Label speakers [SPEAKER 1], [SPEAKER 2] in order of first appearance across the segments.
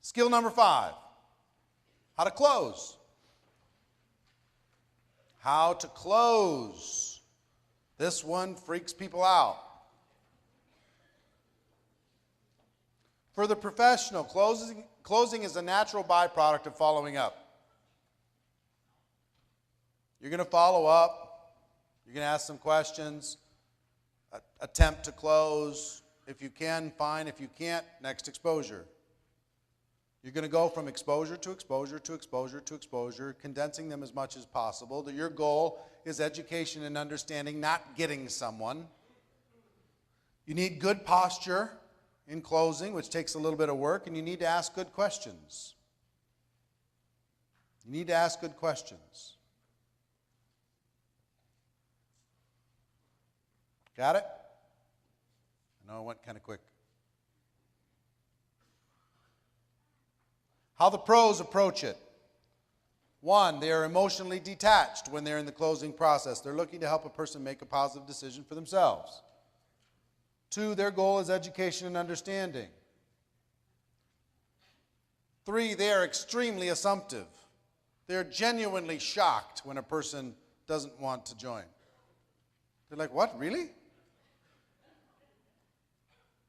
[SPEAKER 1] Skill number 5, how to close. How to close. This one freaks people out. For the professional, closing is a natural byproduct of following up. You're going to follow up. You're going to ask some questions. Attempt to close. If you can, fine. If you can't, next exposure. You're going to go from exposure to exposure to exposure to exposure, condensing them as much as possible. That your goal is education and understanding, not getting someone. You need good posture in closing, which takes a little bit of work, and you need to ask good questions. You need to ask good questions. Got it? I know I went kind of quick. How the pros approach it. 1, they are emotionally detached when they're in the closing process. They're looking to help a person make a positive decision for themselves. 2, their goal is education and understanding. 3, they are extremely assumptive. They're genuinely shocked when a person doesn't want to join. They're like, what, really?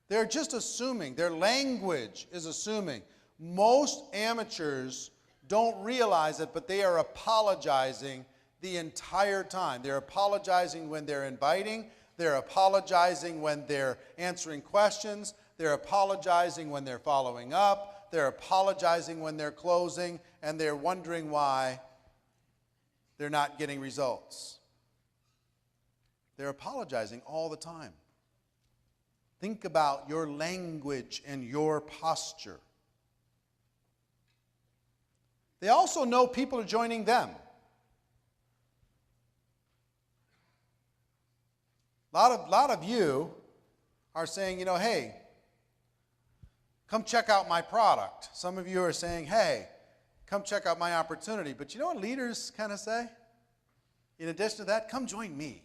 [SPEAKER 1] They're just assuming. Their language is assuming. Most amateurs don't realize it, but they are apologizing the entire time. They're apologizing when they're inviting. They're apologizing when they're answering questions. They're apologizing when they're following up. They're apologizing when they're closing, and they're wondering why they're not getting results. They're apologizing all the time. Think about your language and your posture. They also know people are joining them. A lot of you are saying, hey, come check out my product. Some of you are saying, hey, come check out my opportunity. But you know what leaders kind of say? In addition to that, come join me.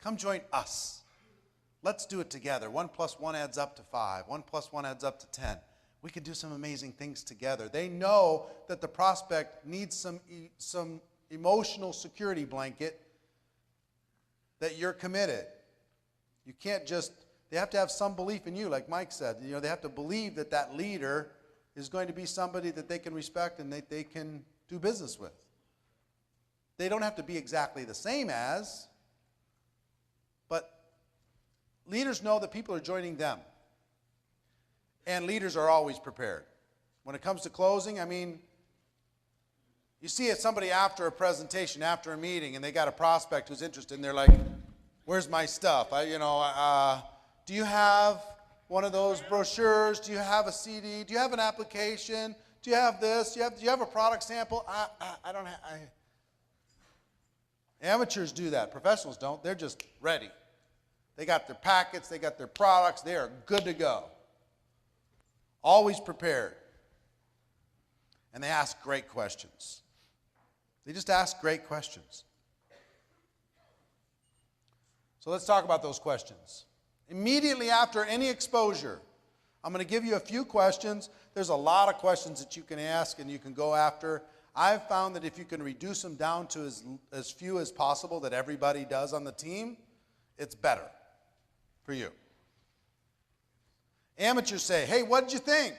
[SPEAKER 1] Come join us. Let's do it together. 1 + 1 adds up to 5. 1 + 1 adds up to 10. We can do some amazing things together. They know that the prospect needs some emotional security blanket, that you're committed. You can't they have to have some belief in you, like Mike said. They have to believe that that leader is going to be somebody that they can respect and that they can do business with. They don't have to be exactly the same as, but leaders know that people are joining them. And leaders are always prepared. When it comes to closing, you see somebody after a presentation, after a meeting, and they got a prospect who's interested, and they're like, where's my stuff? Do you have one of those brochures? Do you have a CD? Do you have an application? Do you have this? Do you have a product sample? I don't have. Amateurs do that. Professionals don't. They're just ready. They got their packets. They got their products. They are good to go. Always prepared. And they ask great questions. They just ask great questions. So let's talk about those questions. Immediately after any exposure, I'm going to give you a few questions. There's a lot of questions that you can ask and you can go after. I've found that if you can reduce them down to as few as possible that everybody does on the team, it's better for you. Amateurs say, hey, what did you think?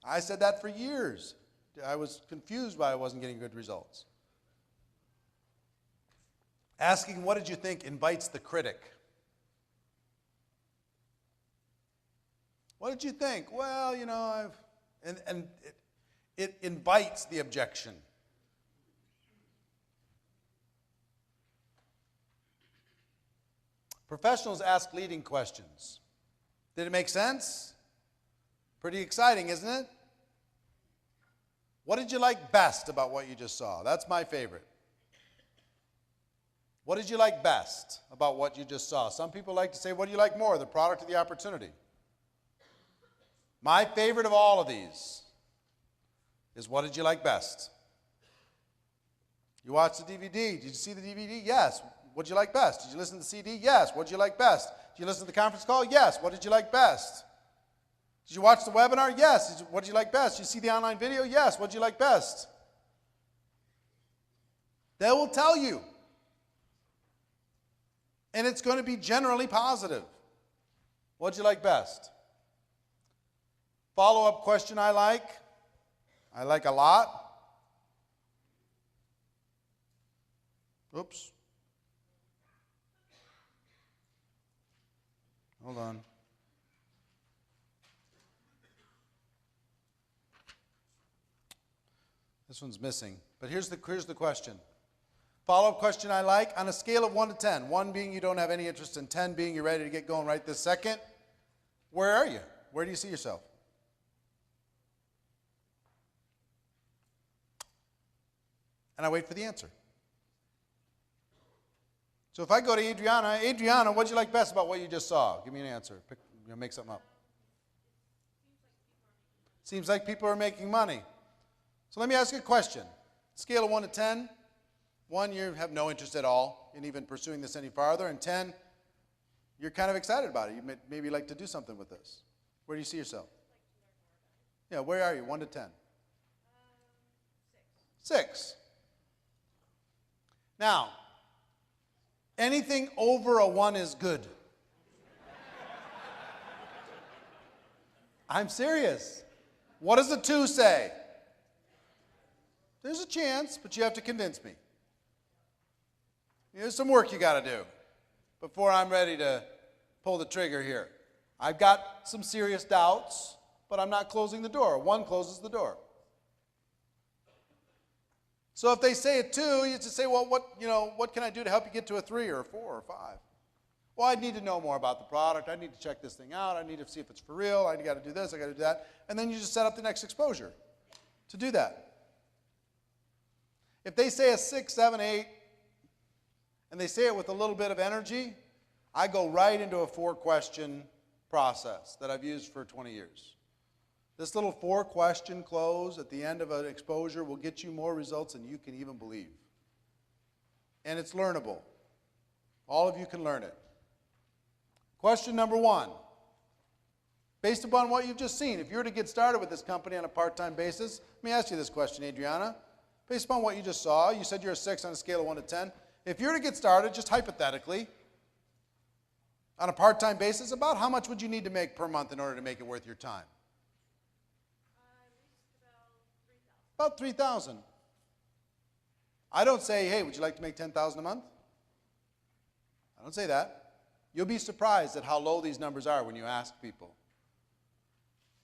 [SPEAKER 1] I said that for years. I was confused why I wasn't getting good results. Asking, what did you think, invites the critic. What did you think? Well, it invites the objection. Professionals ask leading questions. Did it make sense? Pretty exciting, isn't it? What did you like best about what you just saw? That's my favorite. What did you like best about what you just saw? Some people like to say, what do you like more, the product or the opportunity? My favorite of all of these is what did you like best? You watched the DVD. Did you see the DVD? Yes. What did you like best? Did you listen to the CD? Yes. What did you like best? Did you listen to the conference call? Yes. What did you like best? Did you watch the webinar? Yes. What did you like best? Did you see the online video? Yes. What did you like best? They will tell you. And it's going to be generally positive. What did you like best? Follow-up question I like a lot. Oops. Hold on. This one's missing. But here's the question. Follow-up question I like, on a scale of 1 to 10, 1 being you don't have any interest in, 10 being you're ready to get going right this second, where are you? Where do you see yourself? And I wait for the answer. So if I go to Adriana, what did you like best about what you just saw? Give me an answer. Make something up. Seems like people are making money. So let me ask you a question. Scale of 1 to 10. 1, you have no interest at all in even pursuing this any farther. And 10, you're kind of excited about it. You maybe like to do something with this. Where do you see yourself? Yeah, where are you? 1 to 10. 6. Now, anything over a 1 is good. I'm serious. What does a 2 say? There's a chance, but you have to convince me. There's some work you got to do before I'm ready to pull the trigger here. I've got some serious doubts, but I'm not closing the door. 1 closes the door. So if they say a 2, you just say, well, what can I do to help you get to a 3 or a 4 or 5? Well, I need to know more about the product. I need to check this thing out. I need to see if it's for real. I got to do this. I got to do that. And then you just set up the next exposure to do that. If they say a 6, 7, 8, and they say it with a little bit of energy, I go right into a 4-question process that I've used for 20 years. This little 4-question close at the end of an exposure will get you more results than you can even believe. And it's learnable. All of you can learn it. Question number 1. Based upon what you've just seen, if you were to get started with this company on a part-time basis, let me ask you this question, Adriana. Based upon what you just saw, you said you're a 6 on a scale of 1 to 10. If you were to get started, just hypothetically, on a part-time basis, about how much would you need to make per month in order to make it worth your time? About $3,000. I don't say, hey, would you like to make $10,000 a month? I don't say that. You'll be surprised at how low these numbers are when you ask people.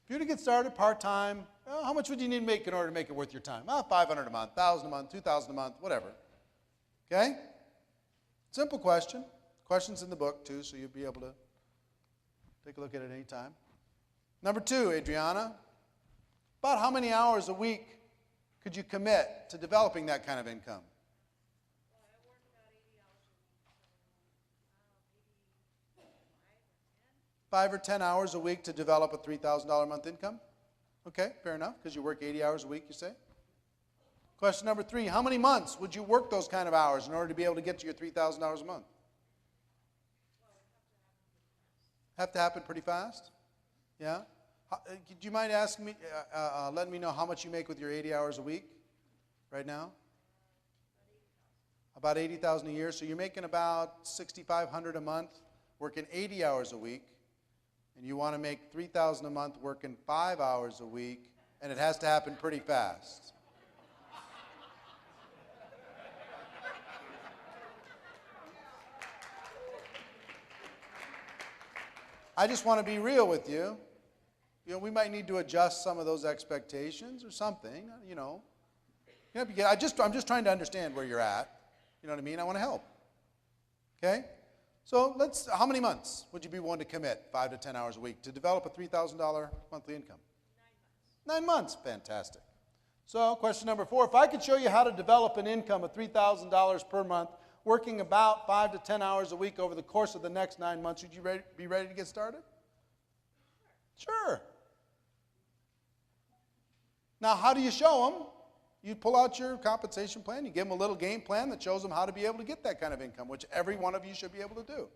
[SPEAKER 1] If you were to get started part-time, how much would you need to make in order to make it worth your time? Well, $500 a month, $1,000 a month, $2,000 a month, whatever. Okay? Simple question. Questions in the book, too, so you'll be able to take a look at it any time. Number 2, Adriana, about how many hours a week could you commit to developing that kind of income?
[SPEAKER 2] Well, I work about 80 hours a week, so maybe 5 or 10.
[SPEAKER 1] 5 or 10 hours a week to develop a $3,000 a month income? Okay, fair enough, because you work 80 hours a week, you say? Question number 3, how many months would you work those kind of hours in order to be able to get to your $3,000 a month? Have to happen pretty fast? Yeah? Do you mind asking me, letting me know how much you make with your 80 hours a week right now? About $80,000 a year. So you're making about $6,500 a month, working 80 hours a week, and you want to make $3,000 a month working 5 hours a week, and it has to happen pretty fast. I just want to be real with you. We might need to adjust some of those expectations or something, I'm just trying to understand where you're at. You know what I mean? I want to help. Okay? So how many months would you be willing to commit 5 to 10 hours a week to develop a $3,000 monthly income? 9 months. 9 months. Fantastic. So question number 4, if I could show you how to develop an income of $3,000 per month, working about 5 to 10 hours a week over the course of the next 9 months, would you be ready to get started? Sure. Now, how do you show them? You pull out your compensation plan. You give them a little game plan that shows them how to be able to get that kind of income, which every one of you should be able to do.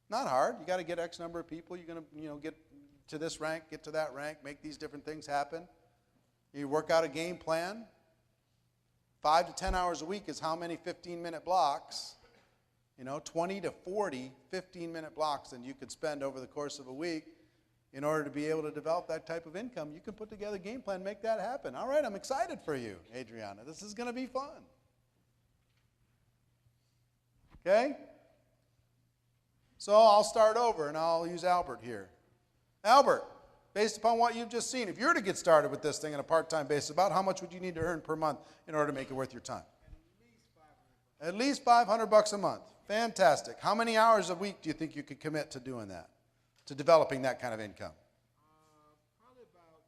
[SPEAKER 1] Not hard. You got to get X number of people. You're going to, get to this rank, get to that rank, make these different things happen. You work out a game plan. 5 to 10 hours a week is how many 15-minute blocks? 20 to 40 15-minute blocks that you could spend over the course of a week in order to be able to develop that type of income. You can put together a game plan, make that happen. All right, I'm excited for you, Adriana. This is going to be fun. Okay? So I'll start over, and I'll use Albert here. Albert, based upon what you've just seen, if you were to get started with this thing on a part-time basis, about how much would you need to earn per month in order to make it worth your time? At least $500 a month. Fantastic. How many hours a week do you think you could commit to doing that, to developing that kind of income?
[SPEAKER 3] Probably about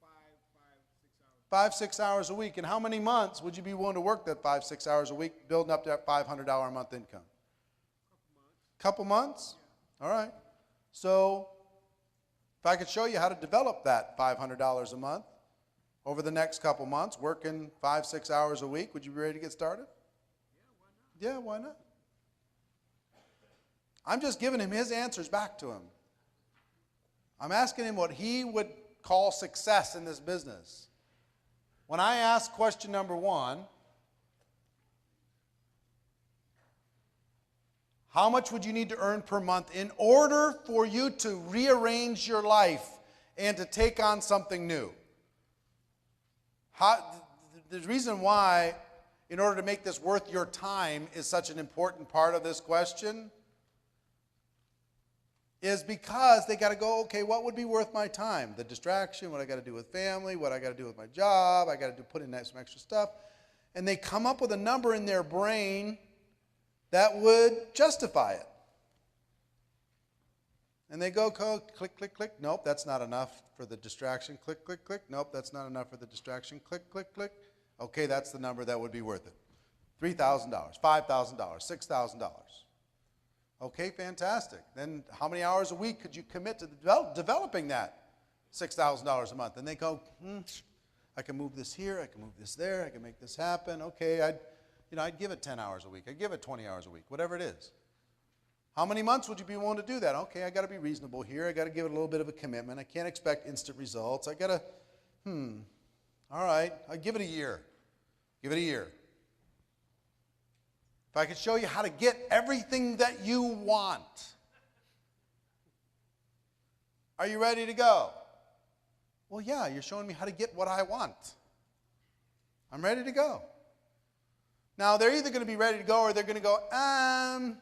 [SPEAKER 3] 5, 6 hours.
[SPEAKER 1] 5, 6 hours a week. And how many months would you be willing to work that 5, 6 hours a week, building up to that $500 a month income? Couple months? All right. So if I could show you how to develop that $500 a month over the next couple months, working 5, 6 hours a week, would you be ready to get started? Yeah, why not? I'm just giving him his answers back to him. I'm asking him what he would call success in this business. When I ask question number 1, how much would you need to earn per month in order for you to rearrange your life and to take on something new? The reason why, in order to make this worth your time, is such an important part of this question is because they got to go, okay, what would be worth my time? The distraction, what I got to do with family, what I got to do with my job, I got to put in some extra stuff. And they come up with a number in their brain that would justify it. And they go, click, click, click. Nope, that's not enough for the distraction. Click, click, click. Nope, that's not enough for the distraction. Click, click, click. Okay, that's the number that would be worth it. $3,000, $5,000, $6,000. Okay, fantastic. Then how many hours a week could you commit to developing that $6,000 a month? And they go, I can move this here, I can move this there, I can make this happen. Okay, I'd give it 10 hours a week. I'd give it 20 hours a week, whatever it is. How many months would you be willing to do that? Okay, I got to be reasonable here. I got to give it a little bit of a commitment. I can't expect instant results. I got to, all right, I'd give it a year. Give it a year. If I could show you how to get everything that you want, are you ready to go? Well, yeah, you're showing me how to get what I want. I'm ready to go. Now, they're either going to be ready to go or they're going to go, I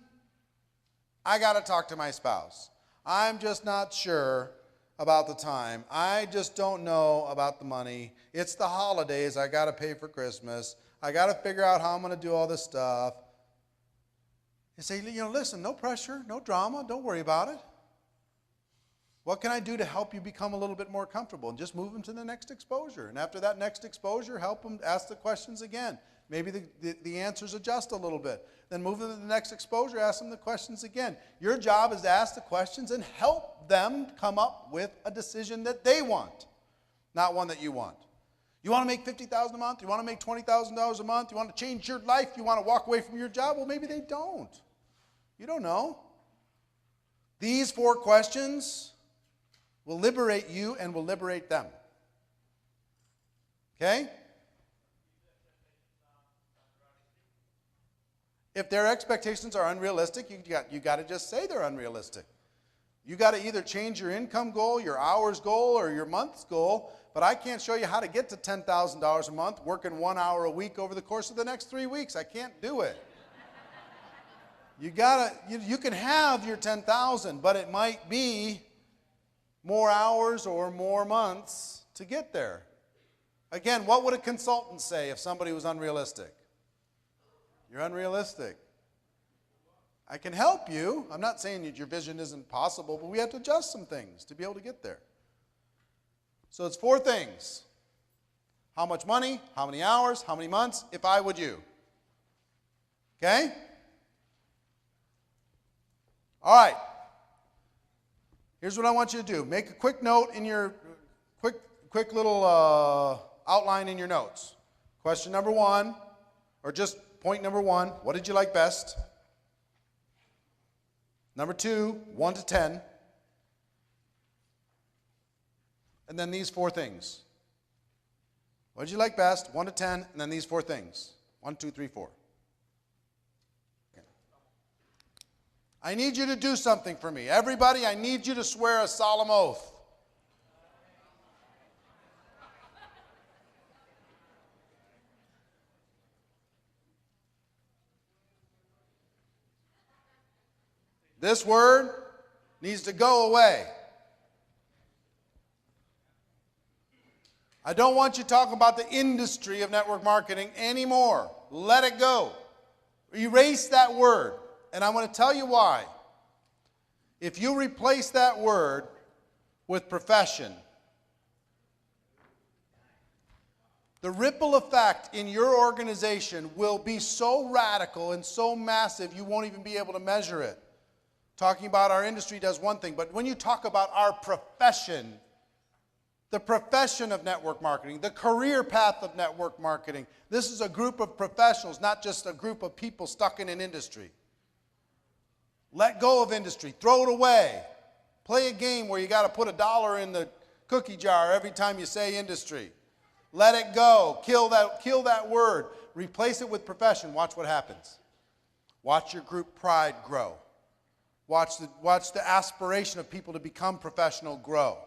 [SPEAKER 1] got to talk to my spouse. I'm just not sure about the time. I just don't know about the money. It's the holidays. I got to pay for Christmas. I got to figure out how I'm going to do all this stuff. You say, listen, no pressure, no drama. Don't worry about it. What can I do to help you become a little bit more comfortable? And just move them to the next exposure. And after that next exposure, help them ask the questions again. Maybe the answers adjust a little bit. Then move them to the next exposure, ask them the questions again. Your job is to ask the questions and help them come up with a decision that they want, not one that you want. You want to make $50,000 a month? You want to make $20,000 a month? You want to change your life? You want to walk away from your job? Well, maybe they don't. You don't know. These 4 questions will liberate you and will liberate them. Okay? If their expectations are unrealistic, you got to just say they're unrealistic. You got to either change your income goal, your hours goal, or your month's goal, but I can't show you how to get to $10,000 a month working 1 hour a week over the course of the next 3 weeks. I can't do it. You can have your 10,000, but it might be more hours or more months to get there. Again, what would a consultant say if somebody was unrealistic? You're unrealistic. I can help you. I'm not saying that your vision isn't possible, but we have to adjust some things to be able to get there. So it's 4 things. How much money, how many hours, how many months, if I would you. Okay? All right. Here's what I want you to do. Make a quick note in your, quick little outline in your notes. Question number 1, or just point number 1, what did you like best? Number 2, 1 to 10. and then these 4 things. What did you like best? 1 to 10, and then these 4 things. 1, 2, 3, 4. Okay. I need you to do something for me. Everybody, I need you to swear a solemn oath. This word needs to go away. I don't want you talking about the industry of network marketing anymore. Let it go. Erase that word. And I'm going to tell you why. If you replace that word with profession, the ripple effect in your organization will be so radical and so massive you won't even be able to measure it. Talking about our industry does one thing, but when you talk about our profession, the profession of network marketing, the career path of network marketing, this is a group of professionals, not just a group of people stuck in an industry. Let go of industry. Throw it away. Play a game where you got to put $1 in the cookie jar every time you say industry. Let it go. Kill that word. Replace it with profession. Watch what happens. Watch your group pride grow. Watch the aspiration of people to become professional grow.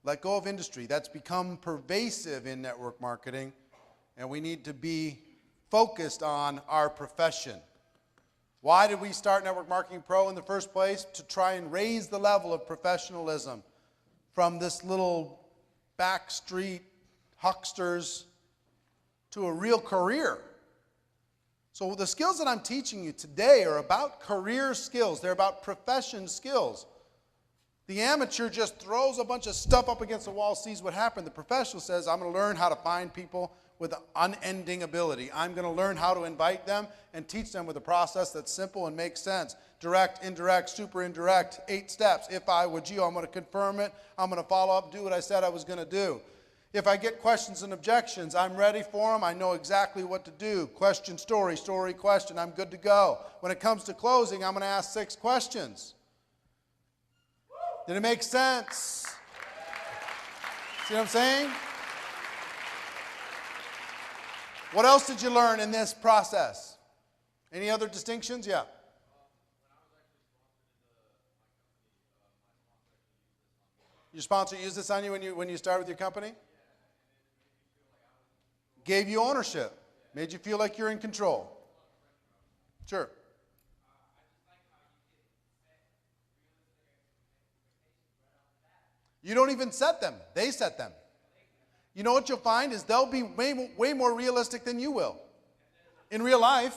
[SPEAKER 1] Let go of industry. That's become pervasive in network marketing, and we need to be focused on our profession. Why did we start Network Marketing Pro in the first place? To try and raise the level of professionalism from this little backstreet hucksters to a real career. So the skills that I'm teaching you today are about career skills. They're about profession skills. The amateur just throws a bunch of stuff up against the wall, sees what happened. The professional says, I'm going to learn how to find people with unending ability. I'm going to learn how to invite them and teach them with a process that's simple and makes sense. Direct, indirect, super indirect, 8 steps. If I would you, I'm going to confirm it. I'm going to follow up, do what I said I was going to do. If I get questions and objections, I'm ready for them. I know exactly what to do. Question, story, story, question. I'm good to go. When it comes to closing, I'm going to ask 6 questions. Did it make sense? See what I'm saying? What else did you learn in this process? Any other distinctions? Yeah. Your sponsor used this on you when you started with your company? Gave you ownership. Made you feel like you're in control. Sure. You don't even set them. They set them. You know what you'll find is they'll be way more realistic than you will in real life,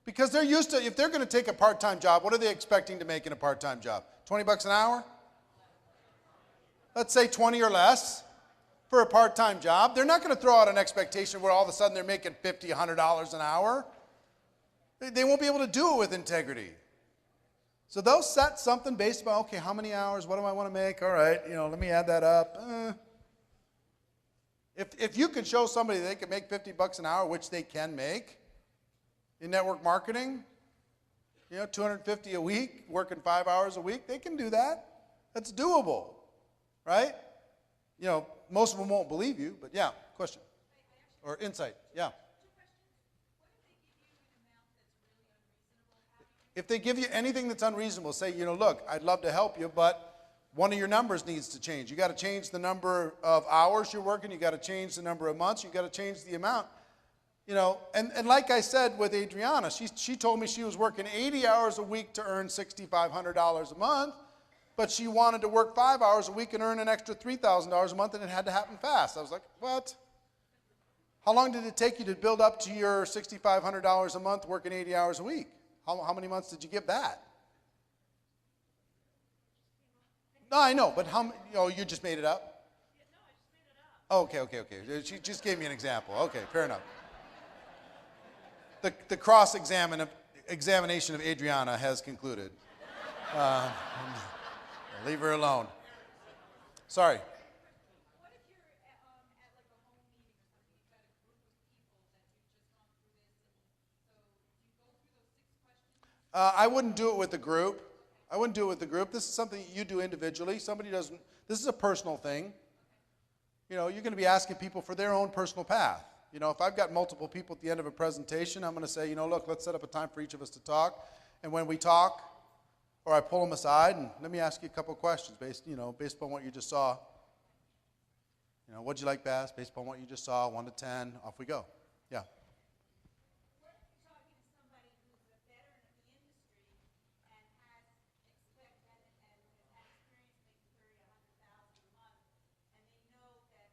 [SPEAKER 1] because they're used to, if they're going to take a part-time job, what are they expecting to make in a part-time job? 20 bucks an hour? Let's say 20 or less for a part-time job. They're not going to throw out an expectation where all of a sudden they're making $50, $100 an hour. They won't be able to do it with integrity. So they'll set something based upon, okay, how many hours, what do I want to make? All right, let me add that up. If you could show somebody they can make 50 bucks an hour, which they can make in network marketing, 250 a week, working 5 hours a week, they can do that. That's doable, right? Most of them won't believe you, but yeah, question or insight, yeah. If they give you anything that's unreasonable, say, look, I'd love to help you, but one of your numbers needs to change. You got to change the number of hours you're working. You got to change the number of months. You got to change the amount. And like I said with Adriana, she told me she was working 80 hours a week to earn $6,500 a month, but she wanted to work 5 hours a week and earn an extra $3,000 a month, and it had to happen fast. I was like, what? How long did it take you to build up to your $6,500 a month working 80 hours a week? How many months did you give that? No, I know, but you just made it up? No, I just made it up. Okay. She just gave me an example. Okay, fair enough. The cross-examination of Adriana has concluded. Leave her alone. Sorry.
[SPEAKER 2] What if you're at like a home meeting or something, you've got a group of people that you've just gone through this, and so do you go through those 6 questions?
[SPEAKER 1] I wouldn't do it with the group. This is something you do individually. This is a personal thing. You know, you're going to be asking people for their own personal path. You know, if I've got multiple people at the end of a presentation, I'm going to say, you know, look, let's set up a time for each of us to talk. And when we talk, or I pull them aside and let me ask you a couple of questions based upon what you just saw. You know, what'd you like best? Based upon what you just saw, 1 to 10, off we go. Yeah.
[SPEAKER 2] What if you're talking to somebody who's a veteran of the industry and has experience making 30 to 100,000 a month, and they know that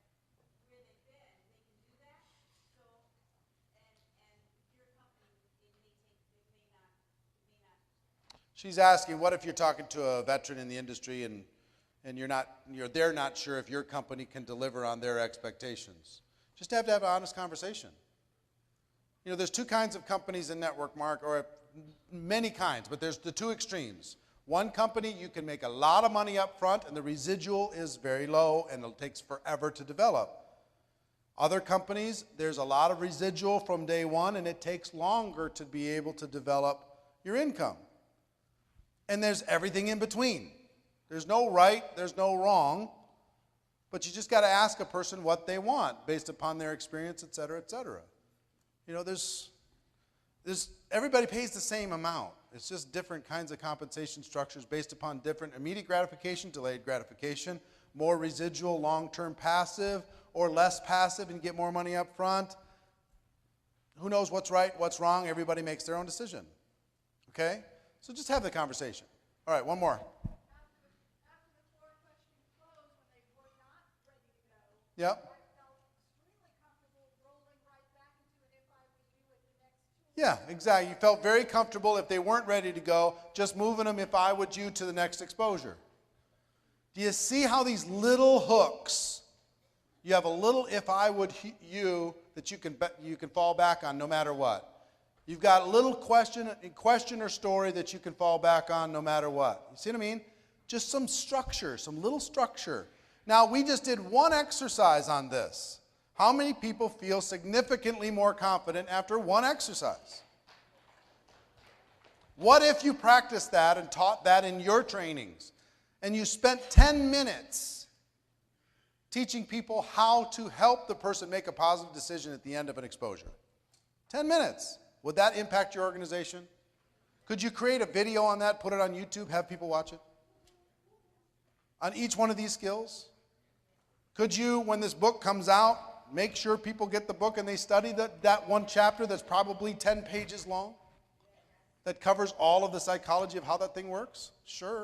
[SPEAKER 2] where they've been, they can do that. So, and your company, it may not.
[SPEAKER 1] She's asking, what if you're talking to a veteran in the industry and they're not sure if your company can deliver on their expectations? Just have to have an honest conversation. You know, there's two kinds of companies in network, Mark, or many kinds, but there's the two extremes. One company, you can make a lot of money up front and the residual is very low and it takes forever to develop. Other companies, there's a lot of residual from day one and it takes longer to be able to develop your income. And there's everything in between. There's no right, there's no wrong, but you just got to ask a person what they want based upon their experience, et cetera, et cetera. You know, everybody pays the same amount. It's just different kinds of compensation structures based upon different immediate gratification, delayed gratification, more residual, long-term passive, or less passive and get more money up front. Who knows what's right, what's wrong? Everybody makes their own decision. Okay? So just have the conversation. All right, one more.
[SPEAKER 2] After the four questions closed, when they were not ready to go,
[SPEAKER 1] Yep.
[SPEAKER 2] I felt extremely comfortable rolling right back into an if I were you at the next two.
[SPEAKER 1] Yeah, exactly. You felt very comfortable if they weren't ready to go, just moving them if I would you to the next exposure. Do you see how these little hooks, you have a little if I would you that you can fall back on no matter what. You've got a little question or story that you can fall back on no matter what. You see what I mean? Just some structure, some little structure. Now, we just did one exercise on this. How many people feel significantly more confident after one exercise? What if you practiced that and taught that in your trainings, and you spent 10 minutes teaching people how to help the person make a positive decision at the end of an exposure? 10 minutes. Would that impact your organization? Could you create a video on that, put it on YouTube, have people watch it? On each one of these skills? Could you, when this book comes out, make sure people get the book and they study that one chapter that's probably 10 pages long? That covers all of the psychology of how that thing works? Sure.